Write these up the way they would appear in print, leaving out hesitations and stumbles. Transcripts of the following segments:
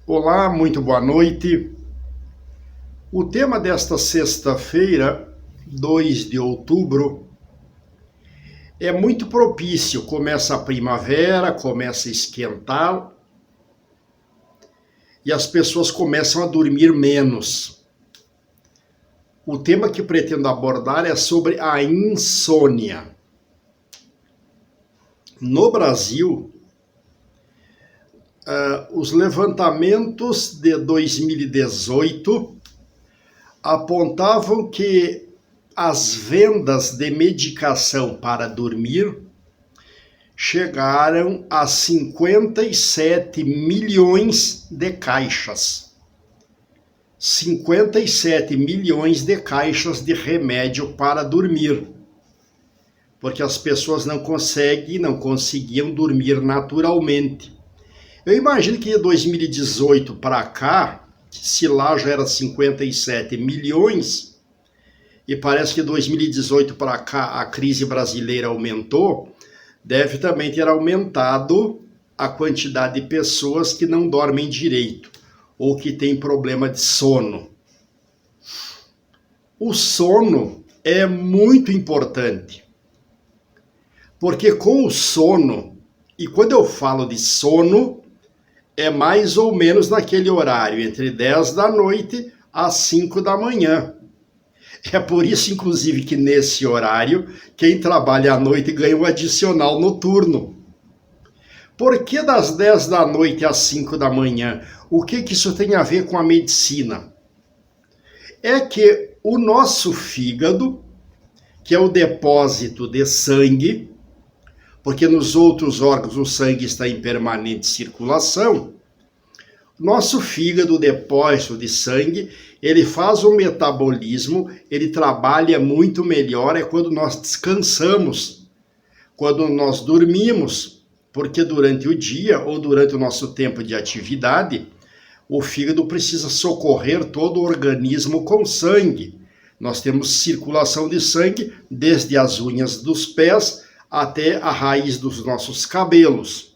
Olá, muito boa noite. O tema desta sexta-feira, 2 de outubro, é muito propício. Começa a primavera, começa a esquentar e as pessoas começam a dormir menos. O tema que pretendo abordar é sobre a insônia. No Brasil, os levantamentos de 2018 apontavam que as vendas de medicação para dormir chegaram a 57 milhões de caixas. 57 milhões de caixas de remédio para dormir. Porque as pessoas não conseguiam dormir naturalmente. Eu imagino que de 2018 para cá, se lá já era 57 milhões, e parece que de 2018 para cá a crise brasileira aumentou, deve também ter aumentado a quantidade de pessoas que não dormem direito ou que têm problema de sono. O sono é muito importante, porque com o sono, e quando eu falo de sono, é mais ou menos naquele horário, entre 10 da noite às 5 da manhã. É por isso, inclusive, que nesse horário, quem trabalha à noite ganha um adicional noturno. Por que das 10 da noite às 5 da manhã? O que isso tem a ver com a medicina? É que o nosso fígado, que é o depósito de sangue, porque nos outros órgãos o sangue está em permanente circulação, nosso fígado, depósito de sangue, ele faz o metabolismo, ele trabalha muito melhor quando nós descansamos, quando nós dormimos, porque durante o dia ou durante o nosso tempo de atividade, o fígado precisa socorrer todo o organismo com sangue. Nós temos circulação de sangue desde as unhas dos pés até a raiz dos nossos cabelos.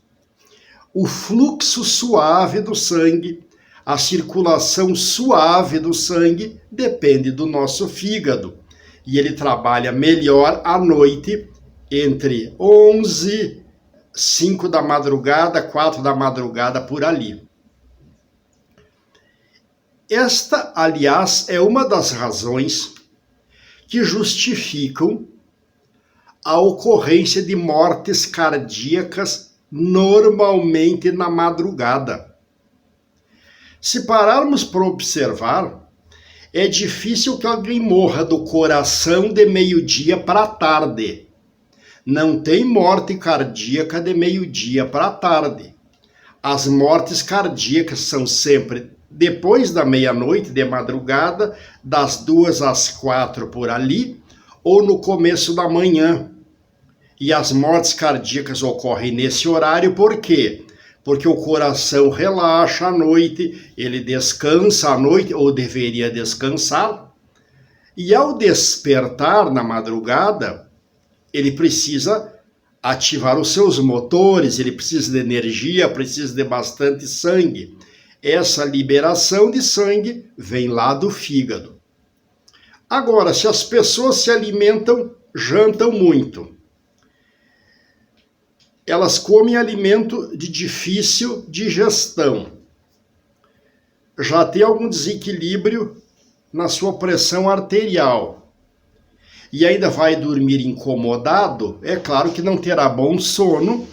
O fluxo suave do sangue, a circulação suave do sangue depende do nosso fígado. E ele trabalha melhor à noite, entre 11, 5 da madrugada, 4 da madrugada, por ali. Esta, aliás, é uma das razões que justificam a ocorrência de mortes cardíacas normalmente na madrugada. Se pararmos para observar, é difícil que alguém morra do coração de meio-dia para a tarde. Não tem morte cardíaca de meio-dia para a tarde. As mortes cardíacas são sempre depois da meia-noite, de madrugada, das 2 às 4 por ali, ou no começo da manhã. E as mortes cardíacas ocorrem nesse horário, por quê? Porque o coração relaxa à noite, ele descansa à noite, ou deveria descansar, e ao despertar na madrugada, ele precisa ativar os seus motores, ele precisa de energia, precisa de bastante sangue. Essa liberação de sangue vem lá do fígado. Agora, se as pessoas se alimentam, jantam muito, elas comem alimento de difícil digestão, já tem algum desequilíbrio na sua pressão arterial e ainda vai dormir incomodado, é claro que não terá bom sono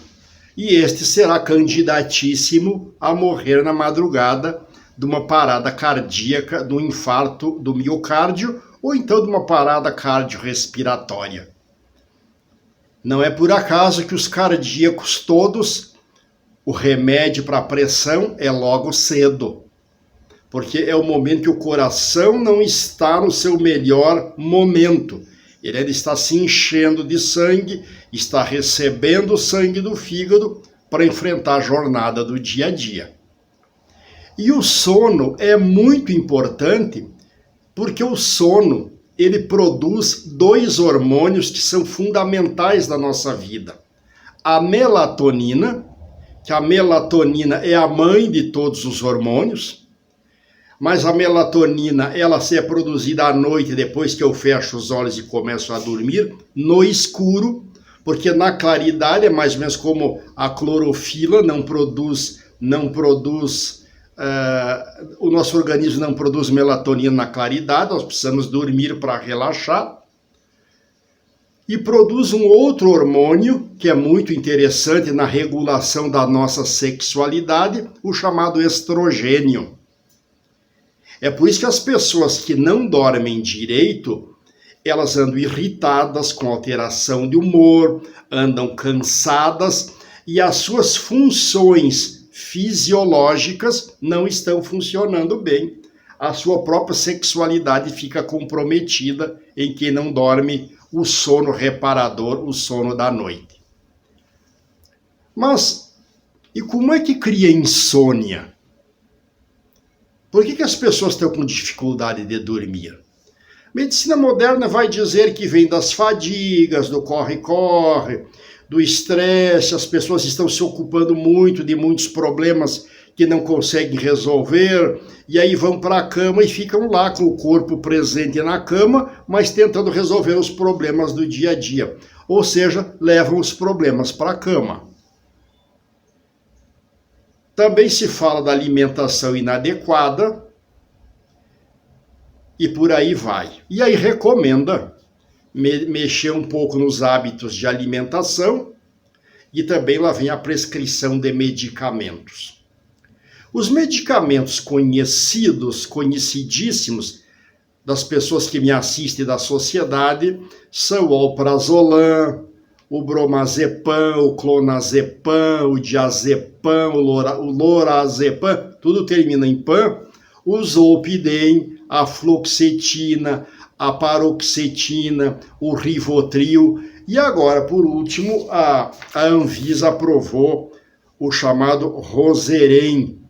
e este será candidatíssimo a morrer na madrugada de uma parada cardíaca, de um infarto do miocárdio ou então de uma parada cardiorrespiratória. Não é por acaso que os cardíacos todos, o remédio para a pressão é logo cedo, porque é o momento que o coração não está no seu melhor momento. Ele ainda está se enchendo de sangue, está recebendo o sangue do fígado para enfrentar a jornada do dia a dia. E o sono é muito importante, porque o sono ele produz 2 hormônios que são fundamentais da nossa vida. A melatonina, que a melatonina é a mãe de todos os hormônios, mas a melatonina, ela é produzida à noite, depois que eu fecho os olhos e começo a dormir, no escuro, porque na claridade é mais ou menos como a clorofila o nosso organismo não produz melatonina na claridade, nós precisamos dormir para relaxar. E produz um outro hormônio, que é muito interessante na regulação da nossa sexualidade, o chamado estrogênio. É por isso que as pessoas que não dormem direito, elas andam irritadas, com alteração de humor, andam cansadas e as suas funções fisiológicas não estão funcionando bem. A sua própria sexualidade fica comprometida em quem não dorme o sono reparador, o sono da noite. Mas, e como é que cria insônia? Por que as pessoas estão com dificuldade de dormir? Medicina moderna vai dizer que vem das fadigas, do corre-corre, do estresse, as pessoas estão se ocupando muito de muitos problemas que não conseguem resolver, e aí vão para a cama e ficam lá com o corpo presente na cama, mas tentando resolver os problemas do dia a dia. Ou seja, levam os problemas para a cama. Também se fala da alimentação inadequada, e por aí vai. E aí recomenda mexer um pouco nos hábitos de alimentação, e também lá vem a prescrição de medicamentos. Os medicamentos conhecidíssimos das pessoas que me assistem da sociedade são o alprazolam, o bromazepam, o clonazepam, o diazepam, o lorazepam, tudo termina em pan, o zolpidem, a fluoxetina, a paroxetina, o rivotril, e agora, por último, a Anvisa aprovou o chamado Roserem,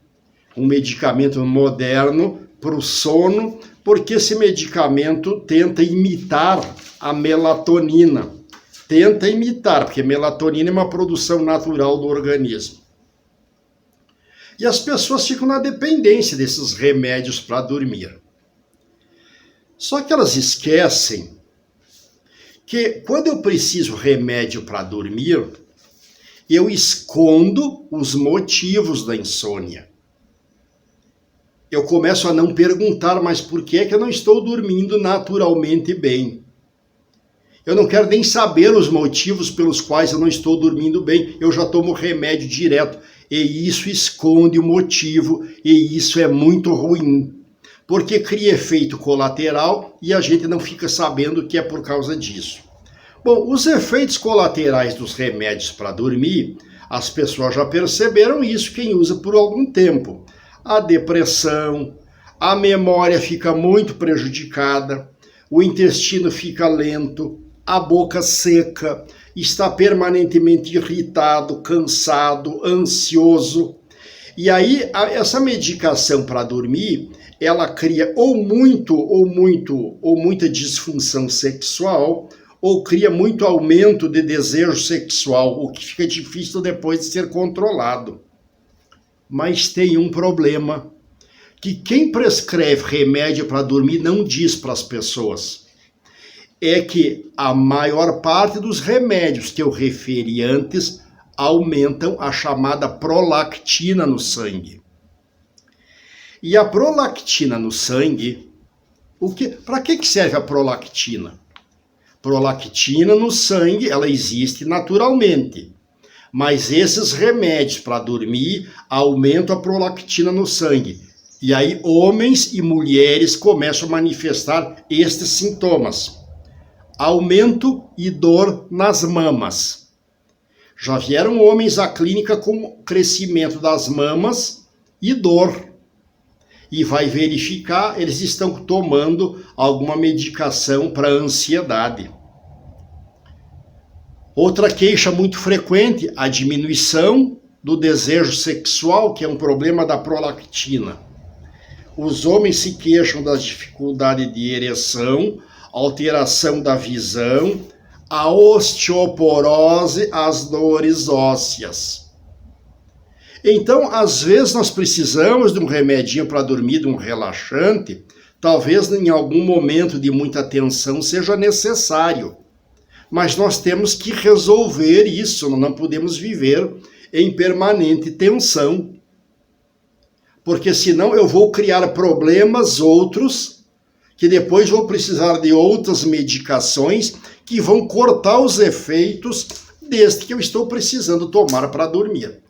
um medicamento moderno para o sono, porque esse medicamento tenta imitar a melatonina. Tenta imitar, porque melatonina é uma produção natural do organismo. E as pessoas ficam na dependência desses remédios para dormir. Só que elas esquecem que quando eu preciso remédio para dormir, eu escondo os motivos da insônia. Eu começo a não perguntar mais por que é que eu não estou dormindo naturalmente bem. Eu não quero nem saber os motivos pelos quais eu não estou dormindo bem. Eu já tomo remédio direto. E isso esconde o motivo. E isso é muito ruim. Porque cria efeito colateral e a gente não fica sabendo que é por causa disso. Bom, os efeitos colaterais dos remédios para dormir, as pessoas já perceberam isso, quem usa por algum tempo. A depressão, a memória fica muito prejudicada, o intestino fica lento, a boca seca, está permanentemente irritado, cansado, ansioso. E aí, essa medicação para dormir, ela cria ou muita disfunção sexual, ou cria muito aumento de desejo sexual, o que fica difícil depois de ser controlado. Mas tem um problema, que quem prescreve remédio para dormir não diz para as pessoas. É que a maior parte dos remédios que eu referi antes aumentam a chamada prolactina no sangue. E a prolactina no sangue, para que serve a prolactina? Prolactina no sangue, ela existe naturalmente. Mas esses remédios para dormir aumentam a prolactina no sangue. E aí homens e mulheres começam a manifestar estes sintomas. Aumento e dor nas mamas. Já vieram homens à clínica com crescimento das mamas e dor. E vai verificar, eles estão tomando alguma medicação para ansiedade. Outra queixa muito frequente, a diminuição do desejo sexual, que é um problema da prolactina. Os homens se queixam da dificuldade de ereção, alteração da visão, a osteoporose, as dores ósseas. Então, às vezes nós precisamos de um remedinho para dormir, de um relaxante, talvez em algum momento de muita tensão seja necessário. Mas nós temos que resolver isso, nós não podemos viver em permanente tensão. Porque senão eu vou criar problemas outros, que depois vou precisar de outras medicações que vão cortar os efeitos deste que eu estou precisando tomar para dormir.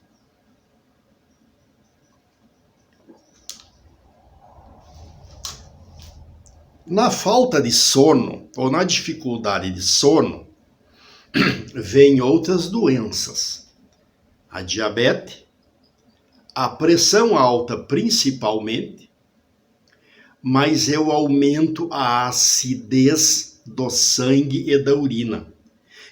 Na falta de sono, ou na dificuldade de sono, vêm outras doenças. A diabetes, a pressão alta principalmente, mas eu aumento a acidez do sangue e da urina.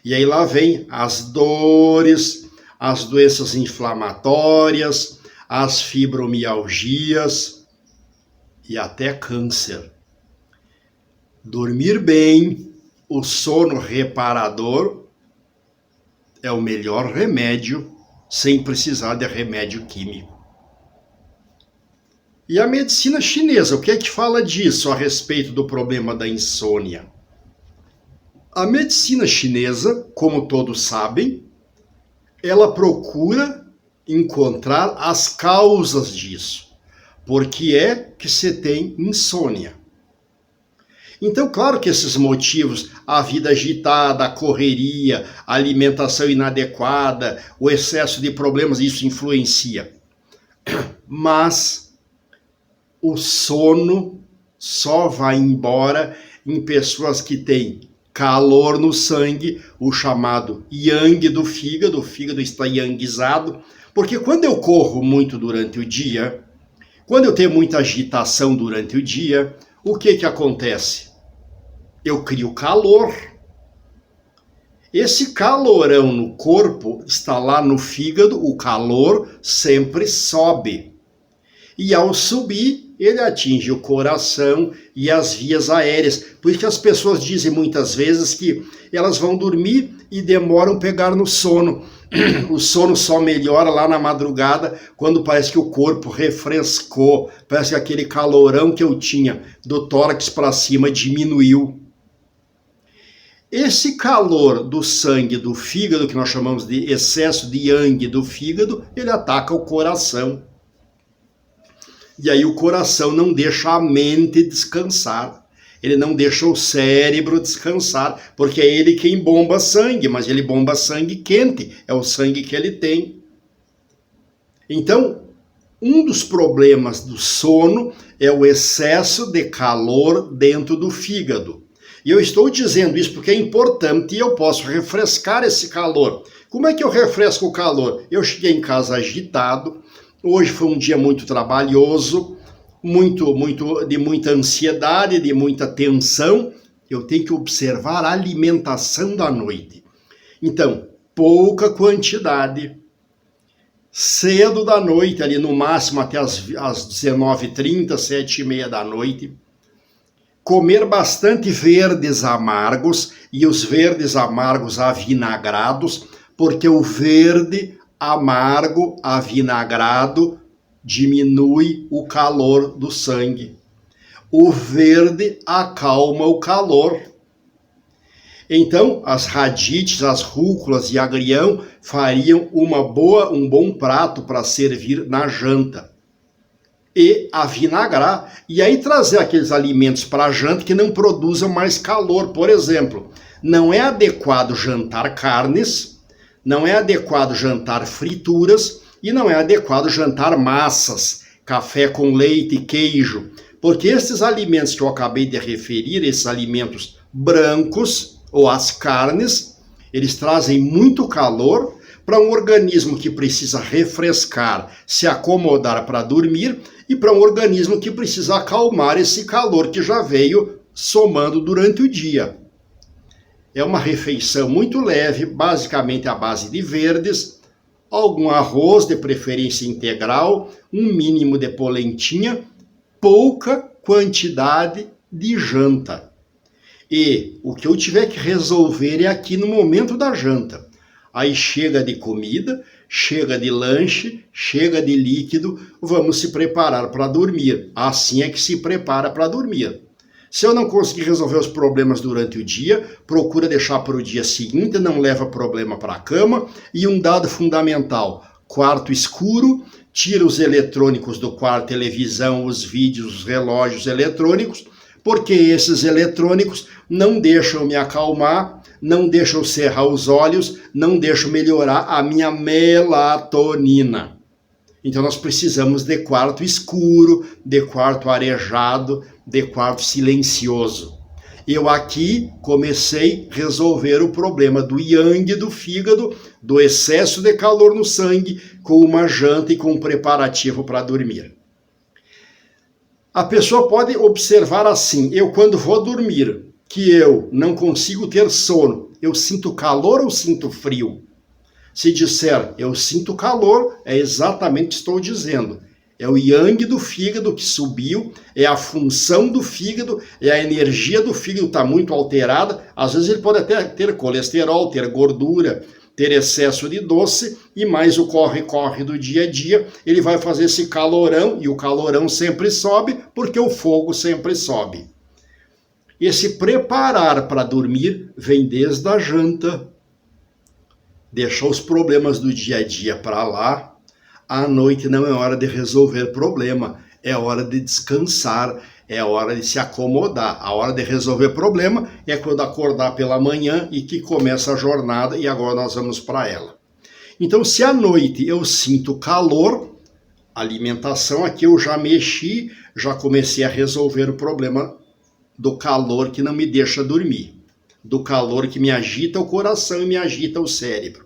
E aí lá vem as dores, as doenças inflamatórias, as fibromialgias e até câncer. Dormir bem, o sono reparador é o melhor remédio, sem precisar de remédio químico. E a medicina chinesa, o que é que fala disso a respeito do problema da insônia? A medicina chinesa, como todos sabem, ela procura encontrar as causas disso. Por que é que se tem insônia? Então, claro que esses motivos, a vida agitada, a correria, a alimentação inadequada, o excesso de problemas, isso influencia. Mas o sono só vai embora em pessoas que têm calor no sangue, o chamado yang do fígado, o fígado está yangizado, porque quando eu corro muito durante o dia, quando eu tenho muita agitação durante o dia, o que acontece? Eu crio calor. Esse calorão no corpo está lá no fígado, o calor sempre sobe. E ao subir, ele atinge o coração e as vias aéreas. Por isso que as pessoas dizem muitas vezes que elas vão dormir e demoram a pegar no sono. O sono só melhora lá na madrugada, quando parece que o corpo refrescou, parece que aquele calorão que eu tinha do tórax para cima diminuiu. Esse calor do sangue do fígado, que nós chamamos de excesso de yang do fígado, ele ataca o coração. E aí o coração não deixa a mente descansar. Ele não deixa o cérebro descansar, porque é ele quem bomba sangue, mas ele bomba sangue quente, é o sangue que ele tem. Então, um dos problemas do sono é o excesso de calor dentro do fígado. E eu estou dizendo isso porque é importante e eu posso refrescar esse calor. Como é que eu refresco o calor? Eu cheguei em casa agitado, hoje foi um dia muito trabalhoso, de muita ansiedade, de muita tensão. Eu tenho que observar a alimentação da noite. Então, pouca quantidade, cedo da noite, ali no máximo até às 19h30, 7h30 da noite. Comer bastante verdes amargos, e os verdes amargos avinagrados, porque o verde amargo avinagrado diminui o calor do sangue. O verde acalma o calor. Então, as radites, as rúculas e agrião fariam um bom prato para servir na janta. E avinagrar, e aí trazer aqueles alimentos para a janta que não produzam mais calor. Por exemplo, não é adequado jantar carnes, não é adequado jantar frituras e não é adequado jantar massas, café com leite, queijo, porque esses alimentos que eu acabei de referir, esses alimentos brancos ou as carnes, eles trazem muito calor para um organismo que precisa refrescar, se acomodar para dormir, e para um organismo que precisa acalmar esse calor que já veio somando durante o dia. É uma refeição muito leve, basicamente à base de verdes, algum arroz, de preferência integral, um mínimo de polentinha, pouca quantidade de janta. E o que eu tiver que resolver é aqui no momento da janta. Aí chega de comida, chega de lanche, chega de líquido, vamos se preparar para dormir. Assim é que se prepara para dormir. Se eu não conseguir resolver os problemas durante o dia, procura deixar para o dia seguinte, não leva problema para a cama. E um dado fundamental, quarto escuro, tira os eletrônicos do quarto, televisão, os vídeos, os relógios eletrônicos, porque esses eletrônicos não deixam me acalmar, não deixam cerrar os olhos, não deixam melhorar a minha melatonina. Então nós precisamos de quarto escuro, de quarto arejado, de quarto silencioso. Eu aqui comecei a resolver o problema do yang do fígado, do excesso de calor no sangue, com uma janta e com um preparativo para dormir. A pessoa pode observar assim, eu quando vou dormir, que eu não consigo ter sono, eu sinto calor ou sinto frio? Se disser, eu sinto calor, é exatamente o que estou dizendo. É o yang do fígado que subiu, é a função do fígado, é a energia do fígado está muito alterada. Às vezes ele pode até ter colesterol, ter gordura, ter excesso de doce e mais o corre-corre do dia a dia. Ele vai fazer esse calorão e o calorão sempre sobe porque o fogo sempre sobe. Esse preparar para dormir vem desde a janta. Deixar os problemas do dia a dia para lá. À noite não é hora de resolver problema, é hora de descansar, é hora de se acomodar. A hora de resolver problema é quando acordar pela manhã e que começa a jornada e agora nós vamos para ela. Então, se à noite eu sinto calor, alimentação aqui eu já mexi, já comecei a resolver o problema do calor que não me deixa dormir, do calor que me agita o coração e me agita o cérebro.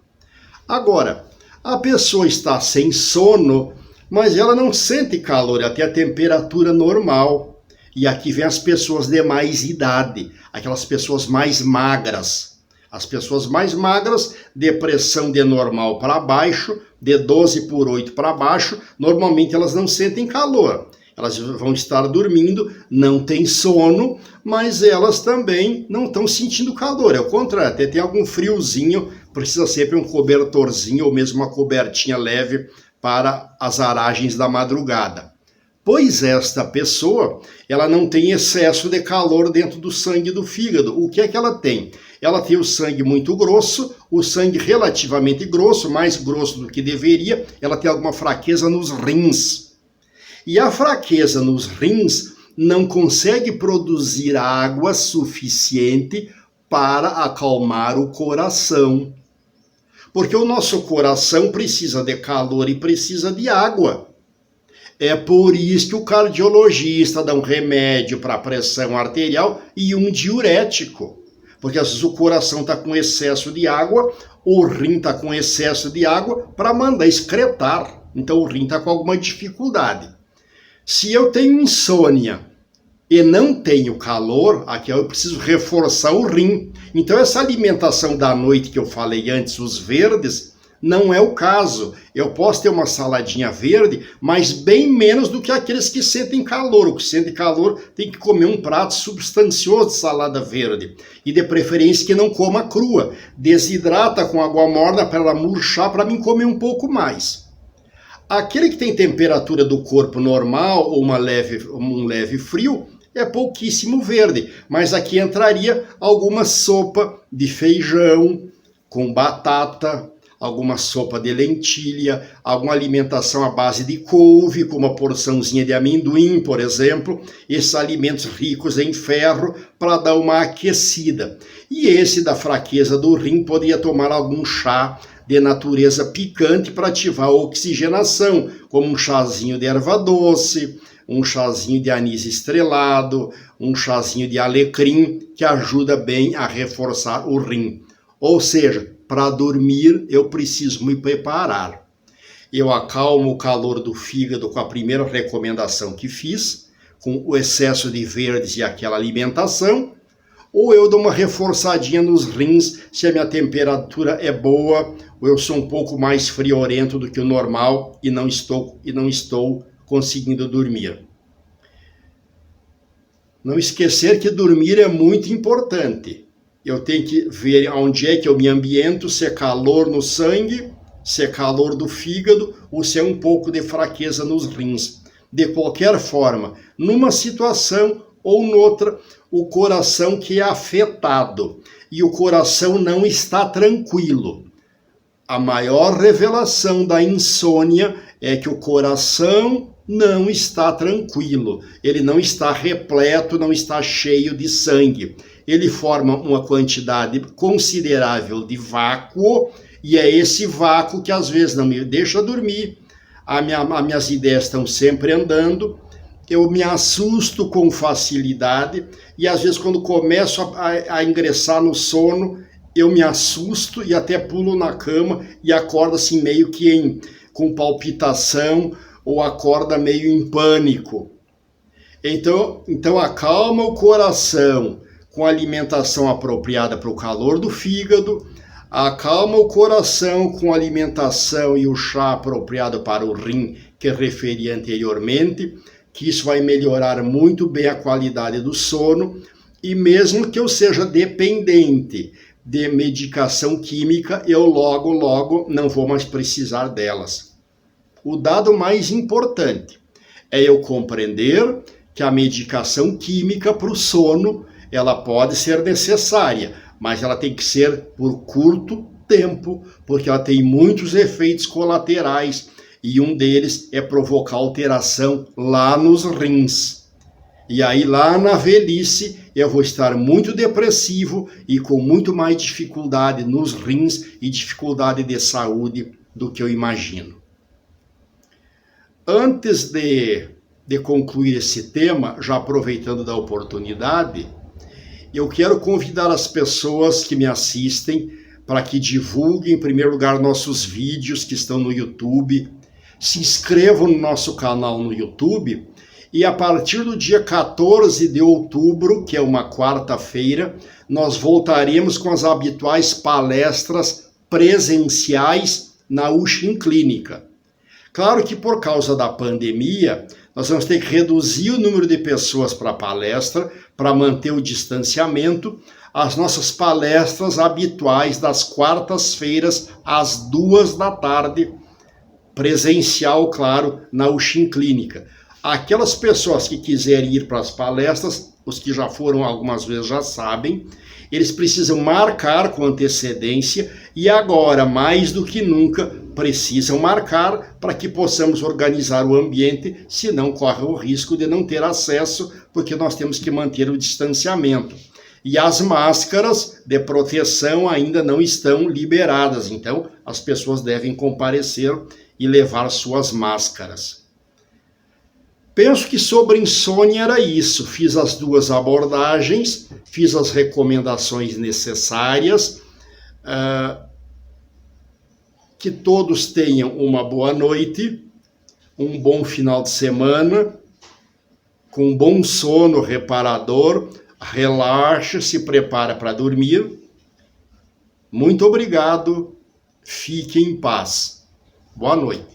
Agora, a pessoa está sem sono, mas ela não sente calor, ela tem a temperatura normal. E aqui vem as pessoas de mais idade, aquelas pessoas mais magras. As pessoas mais magras, depressão de normal para baixo, de 12/8 para baixo, normalmente elas não sentem calor. Elas vão estar dormindo, não têm sono, mas elas também não estão sentindo calor. É o contrário, até tem algum friozinho, precisa sempre um cobertorzinho ou mesmo uma cobertinha leve para as aragens da madrugada. Pois esta pessoa, ela não tem excesso de calor dentro do sangue do fígado. O que é que ela tem? Ela tem o sangue muito grosso, o sangue relativamente grosso, mais grosso do que deveria, ela tem alguma fraqueza nos rins. E a fraqueza nos rins não consegue produzir água suficiente para acalmar o coração. Porque o nosso coração precisa de calor e precisa de água. É por isso que o cardiologista dá um remédio para a pressão arterial e um diurético. Porque às vezes o coração está com excesso de água, o rim está com excesso de água para mandar excretar. Então o rim está com alguma dificuldade. Se eu tenho insônia e não tenho calor, aqui eu preciso reforçar o rim. Então essa alimentação da noite que eu falei antes, os verdes, não é o caso. Eu posso ter uma saladinha verde, mas bem menos do que aqueles que sentem calor. O que sente calor tem que comer um prato substancioso de salada verde. E de preferência que não coma crua. Desidrata com água morna para ela murchar, para mim comer um pouco mais. Aquele que tem temperatura do corpo normal ou um leve frio, é pouquíssimo verde. Mas aqui entraria alguma sopa de feijão com batata, alguma sopa de lentilha, alguma alimentação à base de couve, com uma porçãozinha de amendoim, por exemplo. Esses alimentos ricos em ferro para dar uma aquecida. E esse da fraqueza do rim poderia tomar algum chá de natureza picante para ativar a oxigenação, como um chazinho de erva doce, um chazinho de anis estrelado, um chazinho de alecrim, que ajuda bem a reforçar o rim. Ou seja, para dormir eu preciso me preparar. Eu acalmo o calor do fígado com a primeira recomendação que fiz, com o excesso de verdes e aquela alimentação, ou eu dou uma reforçadinha nos rins se a minha temperatura é boa, ou eu sou um pouco mais friorento do que o normal e não estou conseguindo dormir. Não esquecer que dormir é muito importante. Eu tenho que ver onde é que eu me ambiento, se é calor no sangue, se é calor do fígado ou se é um pouco de fraqueza nos rins. De qualquer forma, numa situação ou noutra, o coração que é afetado e o coração não está tranquilo. A maior revelação da insônia é que o coração não está tranquilo, ele não está repleto, não está cheio de sangue. Ele forma uma quantidade considerável de vácuo, e é esse vácuo que às vezes não me deixa dormir, as minhas ideias estão sempre andando, eu me assusto com facilidade, e às vezes quando começo a ingressar no sono, eu me assusto e até pulo na cama e acordo assim meio que com palpitação, ou acorda meio em pânico. Então acalma o coração com alimentação apropriada para o calor do fígado, acalma o coração com alimentação e o chá apropriado para o rim, que referi anteriormente, que isso vai melhorar muito bem a qualidade do sono, e mesmo que eu seja dependente de medicação química, eu logo não vou mais precisar delas. O dado mais importante é eu compreender que a medicação química para o sono, ela pode ser necessária, mas ela tem que ser por curto tempo, porque ela tem muitos efeitos colaterais, e um deles é provocar alteração lá nos rins. E aí lá na velhice eu vou estar muito depressivo e com muito mais dificuldade nos rins e dificuldade de saúde do que eu imagino. Antes de concluir esse tema, já aproveitando da oportunidade, eu quero convidar as pessoas que me assistem para que divulguem, em primeiro lugar, nossos vídeos que estão no YouTube, se inscrevam no nosso canal no YouTube, e a partir do dia 14 de outubro, que é uma quarta-feira, nós voltaremos com as habituais palestras presenciais na Uxim Clínica. Claro que por causa da pandemia, nós vamos ter que reduzir o número de pessoas para a palestra, para manter o distanciamento. As nossas palestras habituais das quartas-feiras, às 14h, presencial, claro, na Uxim Clínica. Aquelas pessoas que quiserem ir para as palestras, os que já foram algumas vezes já sabem, eles precisam marcar com antecedência, e agora, mais do que nunca, precisam marcar para que possamos organizar o ambiente, senão corre o risco de não ter acesso, porque nós temos que manter o distanciamento. E as máscaras de proteção ainda não estão liberadas, então as pessoas devem comparecer e levar suas máscaras. Penso que sobre insônia era isso. Fiz as duas abordagens, fiz as recomendações necessárias. Que todos tenham uma boa noite, um bom final de semana, com um bom sono reparador, relaxe, se prepara para dormir. Muito obrigado, fique em paz. Boa noite.